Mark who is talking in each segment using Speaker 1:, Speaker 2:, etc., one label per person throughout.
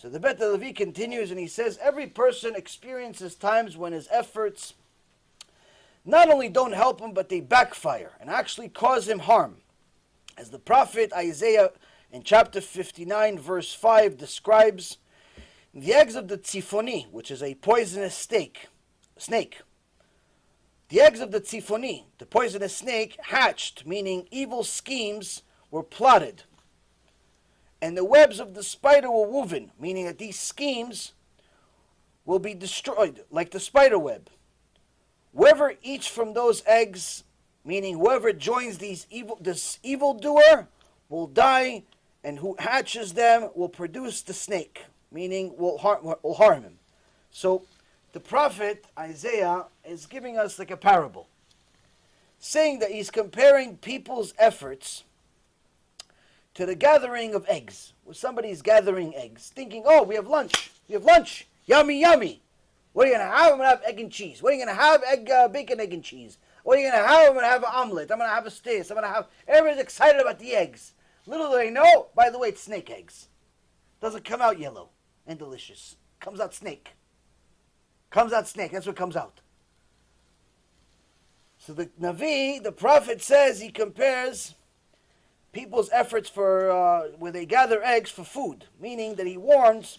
Speaker 1: So the Bet Levi continues and he says, every person experiences times when his efforts not only don't help him, but they backfire and actually cause him harm. As the prophet Isaiah in chapter 59 verse 5 describes, the eggs of the tzifoni, which is a poisonous snake, the eggs of the tzifoni, the poisonous snake, hatched, meaning evil schemes were plotted. And the webs of the spider were woven, meaning that these schemes will be destroyed, like the spider web. Whoever eats from those eggs, meaning whoever joins this evildoer, will die, and who hatches them will produce the snake, meaning will harm him. So the prophet Isaiah is giving us like a parable, saying that he's comparing people's efforts to the gathering of eggs. Where somebody's gathering eggs, thinking, oh, we have lunch, yummy, yummy. What are you going to have? I'm going to have egg and cheese. What are you going to have? Bacon, egg, and cheese. What are you going to have? I'm going to have an omelet. I'm going to have a steak. Everybody's excited about the eggs. Little do they know, by the way, it's snake eggs. Doesn't come out yellow and delicious. Comes out snake. That's what comes out. So the Navi, the prophet says, he compares people's efforts for where they gather eggs for food, meaning that he warns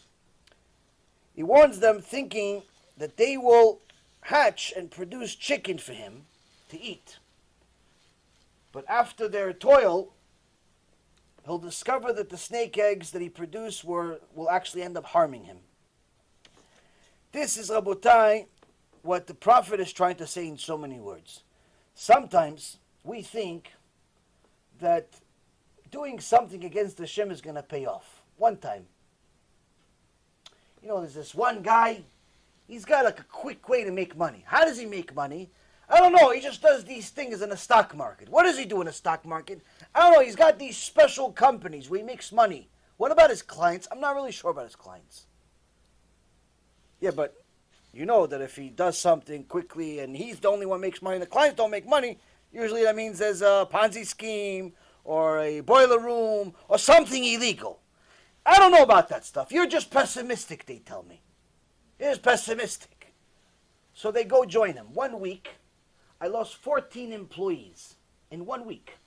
Speaker 1: them thinking that they will hatch and produce chicken for him to eat. But after their toil, he'll discover that the snake eggs that he produced will actually end up harming him. This is, Rabotai, what the prophet is trying to say in so many words. Sometimes we think that doing something against Hashem is going to pay off. One time, there's this one guy, he's got like a quick way to make money. How does he make money? I don't know. He just does these things in the stock market. What does he do in the stock market? I don't know. He's got these special companies where he makes money. What about his clients? I'm not really sure about his clients. Yeah, but you know that if he does something quickly and he's the only one who makes money and the clients don't make money, usually that means there's a Ponzi scheme or a boiler room or something illegal. I don't know about that stuff. You're just pessimistic, they tell me. You're just pessimistic. So they go join him. 1 week, I lost 14 employees in 1 week.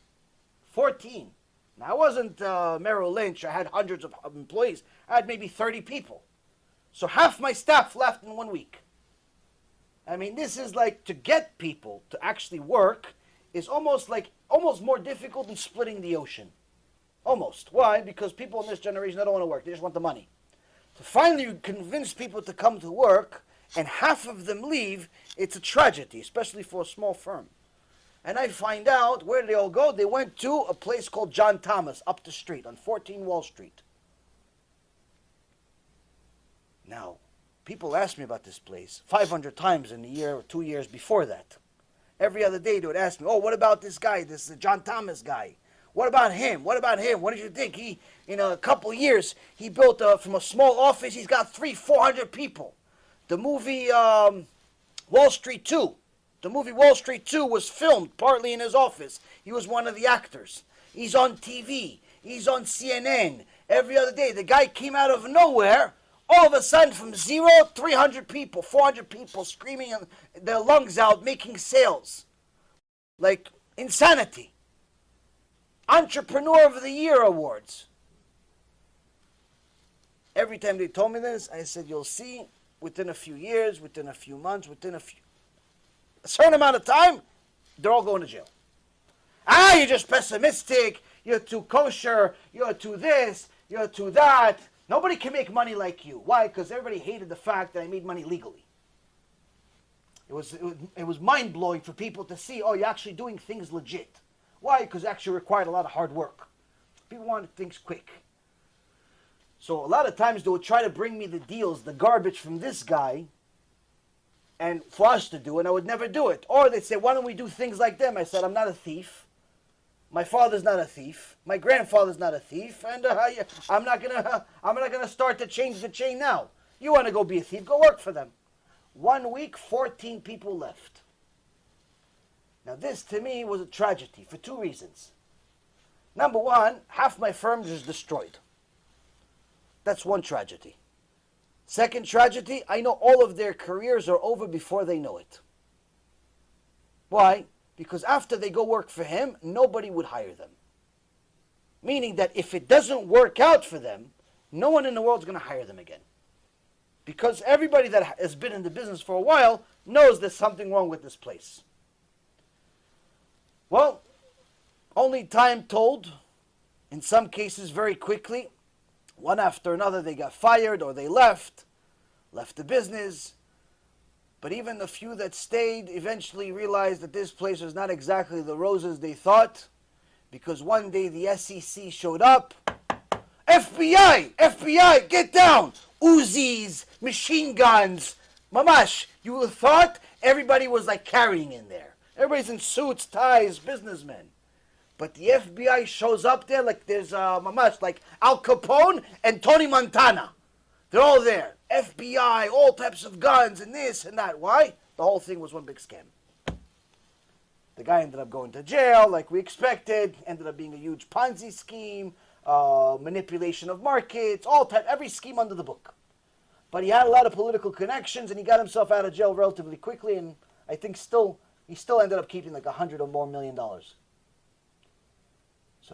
Speaker 1: 14. Now, I wasn't Merrill Lynch. I had hundreds of employees. I had maybe 30 people. So half my staff left in 1 week. I mean, this is like to get people to actually work is almost more difficult than splitting the ocean. Almost. Why? Because people in this generation, they don't want to work. They just want the money. To finally convince people to come to work and half of them leave, it's a tragedy, especially for a small firm. And I find out, where did they all go? They went to a place called John Thomas up the street on 14 Wall Street. Now, people ask me about this place 500 times in a year or 2 years before that. Every other day they would ask me, oh, what about this guy, this John Thomas guy? What about him? What about him? What did you think? He, in a couple of years, he built from a small office, he's got 400 people. The movie Wall Street 2. The movie Wall Street 2 was filmed partly in his office. He was one of the actors. He's on TV. He's on CNN. Every other day, the guy came out of nowhere. All of a sudden, from 0, 300 people, 400 people screaming their lungs out, making sales. Like insanity. Entrepreneur of the Year awards. Every time they told me this, I said, you'll see, within a few years, within a few months, a certain amount of time, they're all going to jail. You're just pessimistic, you're too kosher, you're too this, you're too that. Nobody can make money like you. Why? Because everybody hated the fact that I made money legally. It was mind-blowing for people to see, oh, you're actually doing things legit. Why? Because it actually required a lot of hard work. People wanted things quick. So a lot of times they would try to bring me the deals, the garbage from this guy, and for us to do, and I would never do it. Or they'd say, why don't we do things like them? I said, I'm not a thief. My father's not a thief. My grandfather's not a thief. And I'm not gonna start to change the chain now. You want to go be a thief? Go work for them. 1 week, 14 people left. Now this, to me, was a tragedy for 2 reasons. Number one, half my firm is destroyed. That's one tragedy. Second tragedy, I know all of their careers are over before they know it. Why? Because after they go work for him, nobody would hire them. Meaning that if it doesn't work out for them, no one in the world is going to hire them again. Because everybody that has been in the business for a while knows there's something wrong with this place. Well, only time told. In some cases, very quickly. One after another, they got fired or they left the business. But even the few that stayed eventually realized that this place was not exactly the roses they thought. Because one day the SEC showed up. FBI, get down! Uzis, machine guns, mamash. You would have thought everybody was like carrying in there. Everybody's in suits, ties, businessmen. But the FBI shows up there like there's mamash, like Al Capone and Tony Montana. They're all there. FBI, all types of guns and this and that. Why? The whole thing was one big scam. The guy ended up going to jail like we expected. Ended up being a huge Ponzi scheme. Manipulation of markets, every scheme under the book. But he had a lot of political connections, and he got himself out of jail relatively quickly, and I think he still ended up keeping like $100 or more million. So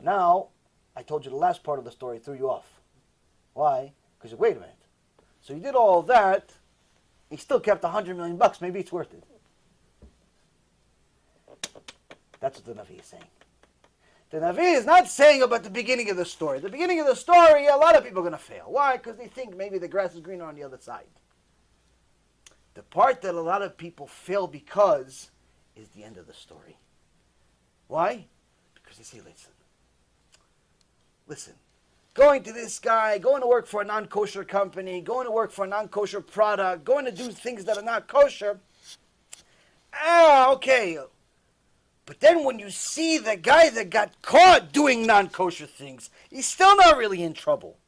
Speaker 1: now, I told you the last part of the story threw you off. Why? Because wait a minute. So he did all that, he still kept $100 million. Maybe it's worth it. That's what the Navi is saying. The Navi is not saying about the beginning of the story. The beginning of the story, a lot of people are going to fail. Why? Because they think maybe the grass is greener on the other side. The part that a lot of people fail because is the end of the story. Why? Because they say, listen, going to this guy, going to work for a non-kosher company, going to work for a non-kosher product, going to do things that are not kosher. Okay. But then when you see the guy that got caught doing non-kosher things, he's still not really in trouble.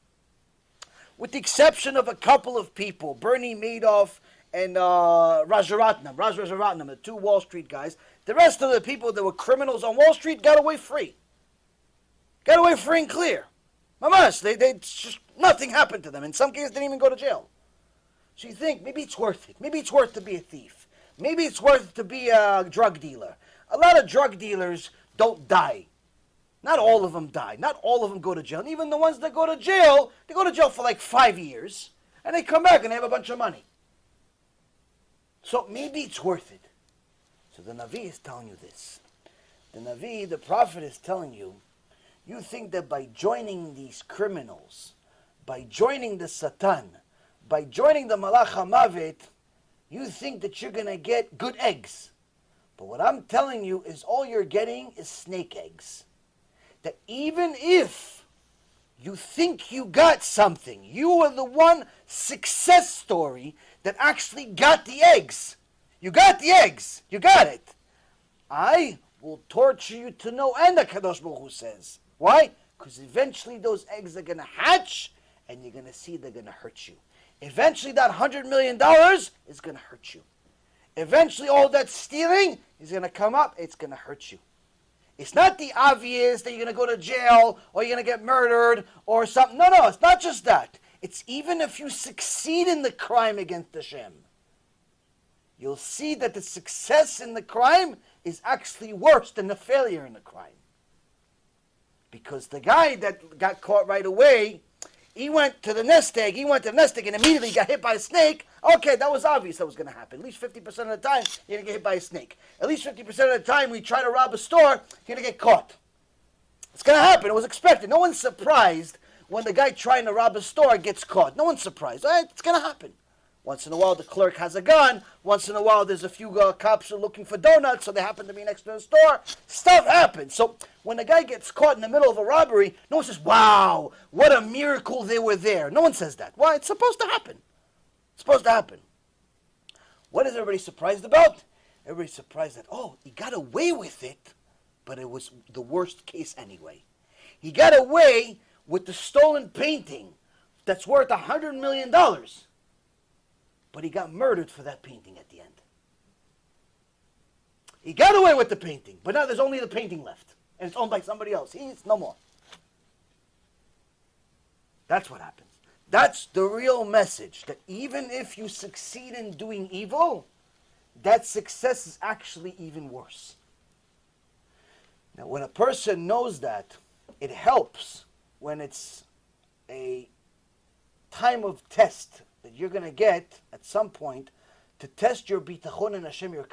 Speaker 1: With the exception of a couple of people, Bernie Madoff and Rajaratnam, the two Wall Street guys, the rest of the people that were criminals on Wall Street got away free. Got away free and clear. Mamash, they just, nothing happened to them. In some cases, they didn't even go to jail. So you think, maybe it's worth it. Maybe it's worth to be a thief. Maybe it's worth to be a drug dealer. A lot of drug dealers don't die. Not all of them die. Not all of them go to jail. And even the ones that go to jail, they go to jail for like 5 years. And they come back and they have a bunch of money. So maybe it's worth it. So the Navi is telling you this. The Navi, the prophet, is telling you, you think that by joining these criminals, by joining the Satan, by joining the Malach HaMavet, you think that you're going to get good eggs. But what I'm telling you is all you're getting is snake eggs. That even if you think you got something, you are the one success story that actually got the eggs. You got the eggs. You got it. I will torture you to no end, the Kadosh Baruch Hu says. Why? Because eventually those eggs are going to hatch and you're going to see they're going to hurt you. Eventually that $100 million is going to hurt you. Eventually all that stealing is going to come up. It's going to hurt you. It's not the obvious that you're going to go to jail or you're going to get murdered or something. No, it's not just that. It's even if you succeed in the crime against Hashem, you'll see that the success in the crime is actually worse than the failure in the crime. Because the guy that got caught right away, he went to the nest egg and immediately got hit by a snake. Okay, that was obvious that was going to happen. At least 50% of the time, you're going to get hit by a snake. At least 50% of the time, when you try to rob a store, you're going to get caught. It's going to happen. It was expected. No one's surprised when the guy trying to rob a store gets caught. No one's surprised. It's going to happen. Once in a while, the clerk has a gun. Once in a while, there's a few cops who are looking for donuts, so they happen to be next to the store. Stuff happens. So when the guy gets caught in the middle of a robbery, no one says, wow, what a miracle they were there. No one says that. Why? It's supposed to happen. It's supposed to happen. What is everybody surprised about? Everybody's surprised that, he got away with it, but it was the worst case anyway. He got away with the stolen painting that's worth $100 million. But he got murdered for that painting at the end. He got away with the painting, but now there's only the painting left. And it's owned by somebody else. He's no more. That's what happens. That's the real message, that even if you succeed in doing evil, that success is actually even worse. Now, when a person knows that, it helps when it's a time of test that you're going to get at some point to test your bitachon and Hashem, your